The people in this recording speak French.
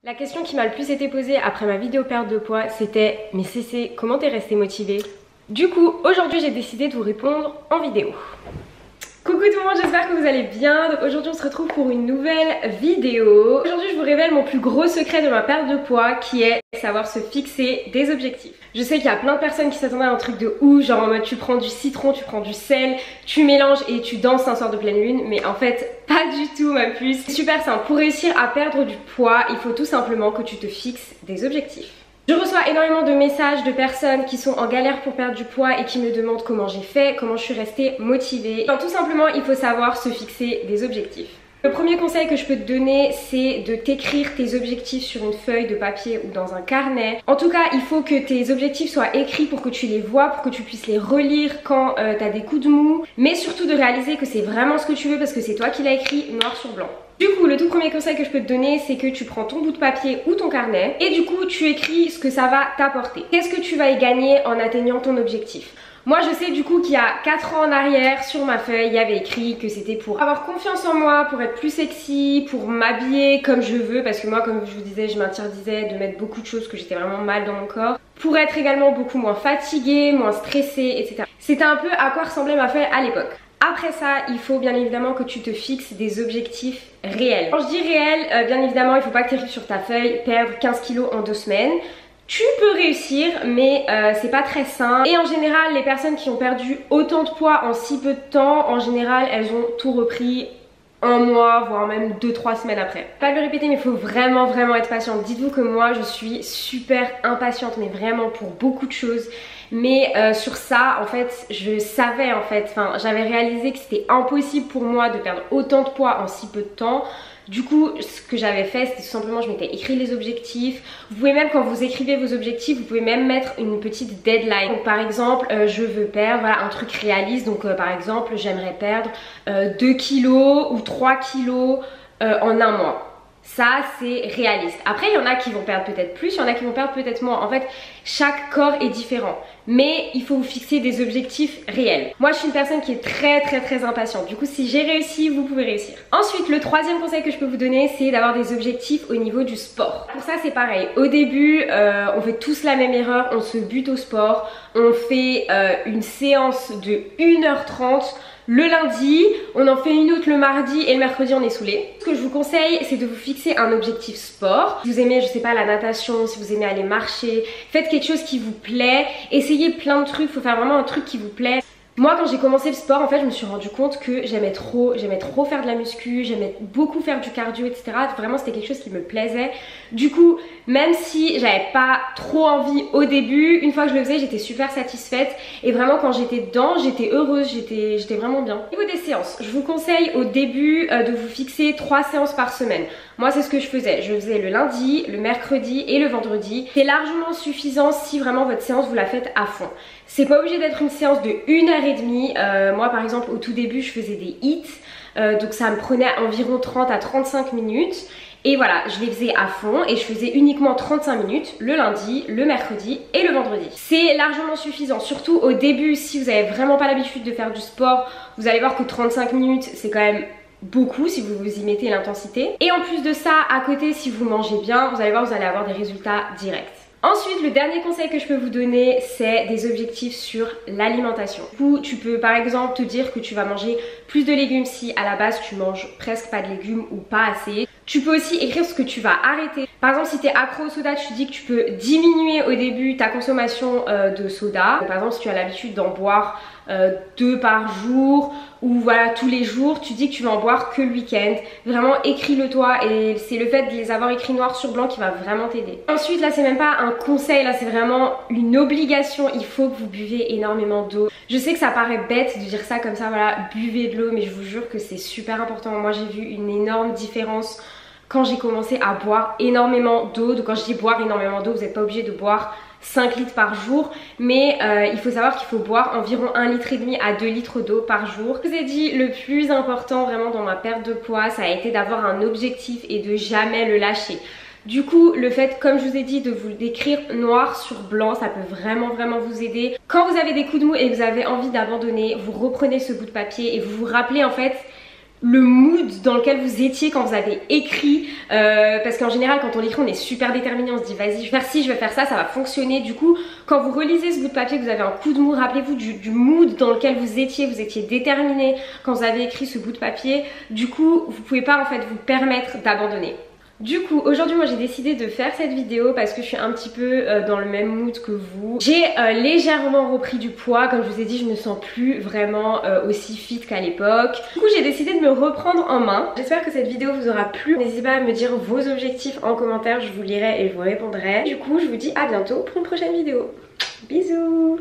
La question qui m'a le plus été posée après ma vidéo perte de poids, c'était « Mais Cécé, comment t'es restée motivée ?» Du coup, aujourd'hui j'ai décidé de vous répondre en vidéo. Coucou tout le monde, j'espère que vous allez bien. Donc aujourd'hui on se retrouve pour une nouvelle vidéo. Aujourd'hui je vous révèle mon plus gros secret de ma perte de poids, qui est savoir se fixer des objectifs. Je sais qu'il y a plein de personnes qui s'attendaient à un truc de ouf, genre en mode tu prends du citron, tu prends du sel, tu mélanges et tu danses un soir de pleine lune. Mais en fait pas du tout ma puce. C'est super simple, pour réussir à perdre du poids, il faut tout simplement que tu te fixes des objectifs. Je reçois énormément de messages de personnes qui sont en galère pour perdre du poids et qui me demandent comment j'ai fait, comment je suis restée motivée. Donc, tout simplement, il faut savoir se fixer des objectifs. Le premier conseil que je peux te donner, c'est de t'écrire tes objectifs sur une feuille de papier ou dans un carnet. En tout cas, il faut que tes objectifs soient écrits pour que tu les vois, pour que tu puisses les relire quand t'as des coups de mou. Mais surtout de réaliser que c'est vraiment ce que tu veux parce que c'est toi qui l'as écrit noir sur blanc. Du coup, le tout premier conseil que je peux te donner, c'est que tu prends ton bout de papier ou ton carnet et du coup, tu écris ce que ça va t'apporter. Qu'est-ce que tu vas y gagner en atteignant ton objectif? Moi je sais du coup qu'il y a 4 ans en arrière sur ma feuille il y avait écrit que c'était pour avoir confiance en moi, pour être plus sexy, pour m'habiller comme je veux, parce que moi comme je vous disais je m'interdisais de mettre beaucoup de choses, que j'étais vraiment mal dans mon corps, pour être également beaucoup moins fatiguée, moins stressée, etc. C'était un peu à quoi ressemblait ma feuille à l'époque. Après ça, il faut bien évidemment que tu te fixes des objectifs réels. Quand je dis réels, bien évidemment il ne faut pas que tu écrives sur ta feuille perdre 15 kilos en 2 semaines. Tu peux réussir mais c'est pas très sain. Et en général les personnes qui ont perdu autant de poids en si peu de temps, en général elles ont tout repris un mois, voire même 2-3 semaines après. Pas le répéter mais il faut vraiment être patiente. Dites-vous que moi je suis super impatiente, mais vraiment pour beaucoup de choses. Mais sur ça en fait je savais j'avais réalisé que c'était impossible pour moi de perdre autant de poids en si peu de temps. Du coup, ce que j'avais fait, c'était tout simplement, je m'étais écrit les objectifs. Vous pouvez même, quand vous écrivez vos objectifs, vous pouvez même mettre une petite deadline. Donc par exemple, je veux perdre, voilà, un truc réaliste. Donc par exemple, j'aimerais perdre 2 kilos ou 3 kilos en un mois. Ça, c'est réaliste. Après, il y en a qui vont perdre peut-être plus, il y en a qui vont perdre peut-être moins. En fait, chaque corps est différent. Mais il faut vous fixer des objectifs réels. Moi, je suis une personne qui est très impatiente. Du coup, si j'ai réussi, vous pouvez réussir. Ensuite, le troisième conseil que je peux vous donner, c'est d'avoir des objectifs au niveau du sport. Pour ça, c'est pareil. Au début, on fait tous la même erreur. On se bute au sport. On fait une séance de 1h30. Le lundi, on en fait une autre le mardi et le mercredi on est saoulé. Ce que je vous conseille, c'est de vous fixer un objectif sport. Si vous aimez, je sais pas, la natation, si vous aimez aller marcher, faites quelque chose qui vous plaît, essayez plein de trucs, faut faire vraiment un truc qui vous plaît. Moi quand j'ai commencé le sport, en fait je me suis rendu compte que j'aimais trop faire de la muscu, j'aimais beaucoup faire du cardio, etc. Vraiment c'était quelque chose qui me plaisait. Du coup, même si j'avais pas trop envie au début, une fois que je le faisais, j'étais super satisfaite. Et vraiment quand j'étais dedans, j'étais heureuse, j'étais vraiment bien. Au niveau des séances, je vous conseille au début de vous fixer 3 séances par semaine. Moi c'est ce que je faisais. Je faisais le lundi, le mercredi et le vendredi. C'est largement suffisant si vraiment votre séance vous la faites à fond. C'est pas obligé d'être une séance de 1h30. Moi par exemple au tout début je faisais des hits. Donc ça me prenait environ 30 à 35 minutes. Et voilà, je les faisais à fond et je faisais uniquement 35 minutes le lundi, le mercredi et le vendredi. C'est largement suffisant, surtout au début si vous avez vraiment pas l'habitude de faire du sport. Vous allez voir que 35 minutes c'est quand même beaucoup si vous vous y mettez l'intensité. Et en plus de ça, à côté si vous mangez bien, vous allez voir, vous allez avoir des résultats directs. Ensuite, le dernier conseil que je peux vous donner, c'est des objectifs sur l'alimentation. Du coup, tu peux par exemple te dire que tu vas manger plus de légumes si à la base tu manges presque pas de légumes ou pas assez. Tu peux aussi écrire ce que tu vas arrêter. Par exemple, si tu es accro au soda, tu dis que tu peux diminuer au début ta consommation de soda. Par exemple, si tu as l'habitude d'en boire 2 par jour ou voilà tous les jours, tu dis que tu vas en boire que le week-end. Vraiment écris-le toi et c'est le fait de les avoir écrits noir sur blanc qui va vraiment t'aider. Ensuite là c'est même pas un conseil, là c'est vraiment une obligation, il faut que vous buvez énormément d'eau. Je sais que ça paraît bête de dire ça comme ça, voilà, buvez de l'eau, mais je vous jure que c'est super important. Moi j'ai vu une énorme différence quand j'ai commencé à boire énormément d'eau. Donc quand je dis boire énormément d'eau, vous n'êtes pas obligé de boire 5 litres par jour, mais il faut savoir qu'il faut boire environ 1,5 litre à 2 litres d'eau par jour. Je vous ai dit, le plus important vraiment dans ma perte de poids, ça a été d'avoir un objectif et de jamais le lâcher. Du coup, le fait, comme je vous ai dit, de vous l'écrire noir sur blanc, ça peut vraiment vous aider. Quand vous avez des coups de mou et que vous avez envie d'abandonner, vous reprenez ce bout de papier et vous vous rappelez en fait le mood dans lequel vous étiez quand vous avez écrit, parce qu'en général quand on écrit on est super déterminé, on se dit vas-y je vais faire ci, je vais faire ça, ça va fonctionner. Du coup quand vous relisez ce bout de papier, que vous avez un coup de mou, rappelez-vous du mood dans lequel vous étiez déterminé quand vous avez écrit ce bout de papier. Du coup vous pouvez pas en fait vous permettre d'abandonner. Du coup aujourd'hui moi j'ai décidé de faire cette vidéo parce que je suis un petit peu dans le même mood que vous. J'ai légèrement repris du poids, comme je vous ai dit je me sens plus vraiment aussi fit qu'à l'époque. Du coup j'ai décidé de me reprendre en main. J'espère que cette vidéo vous aura plu. N'hésitez pas à me dire vos objectifs en commentaire, je vous lirai et je vous répondrai. Du coup je vous dis à bientôt pour une prochaine vidéo. Bisous.